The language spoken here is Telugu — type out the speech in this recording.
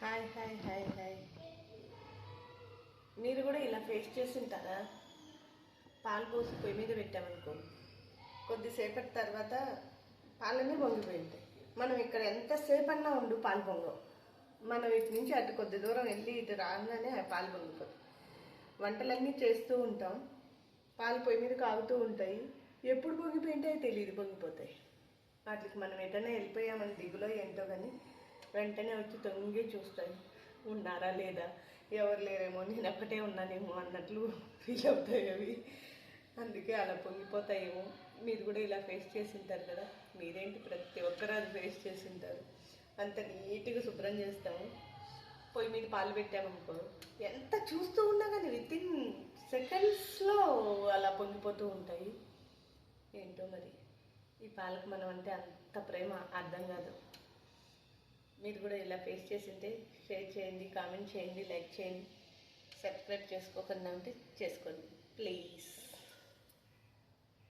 Hi hi hi hi. మీరు కూడా ఇలా ఫేస్ చేస్తుంటారా? పాలు పోసి పొయ్యి మీద పెట్టామనుకో, కొద్దిసేపటి తర్వాత పాలన్నీ పొంగిపోయి ఉంటాయి. మనం ఇక్కడ ఎంతసేపు అన్నా ఉండు పాలు పొంగవు. మనం ఇటు నుంచి అటు కొద్ది దూరం వెళ్ళి ఇటు రాగానే పాలు పొంగిపోతాయి. వంటలన్నీ చేస్తూ ఉంటాం, పాలు పొయ్యి మీద కాగుతూ ఉంటాయి. ఎప్పుడు పొంగిపోయింటాయో తెలియదు, పొంగిపోతాయి. వాటికి మనం ఎటైనా వెళ్ళిపోయామని దిగులో ఏంటో కానీ వెంటనే వచ్చి తొంగి చూస్తాయి, ఉన్నారా లేదా, ఎవరు లేరేమో, నేను ఒక్కటే ఉన్నానేమో అన్నట్లు ఫీల్ అవుతాయి అవి. అందుకే అలా పొంగిపోతాయేమో. మీరు కూడా ఇలా ఫేస్ చేసి ఉంటారు కదా. మీరేంటి, ప్రతి ఒక్కరు అది ఫేస్ చేసి ఉంటారు. అంత నీట్గా శుభ్రం చేస్తాము. పొయ్యి మీద పాలు పెట్టామనుకో, ఎంత చూస్తూ ఉన్నా కానీ వితిన్ సెకండ్స్లో అలా పొంగిపోతూ ఉంటాయి. ఏంటో మరి ఈ పాలకు మనం అంటే అంత ప్రేమ అర్థం కాదు. మీరు కూడా ఇలా ఫేస్ చేసింటే షేర్ చేయండి, కామెంట్ చేయండి, లైక్ చేయండి. సబ్స్క్రైబ్ చేసుకోకుండా ఉంటే చేసుకోండి ప్లీజ్.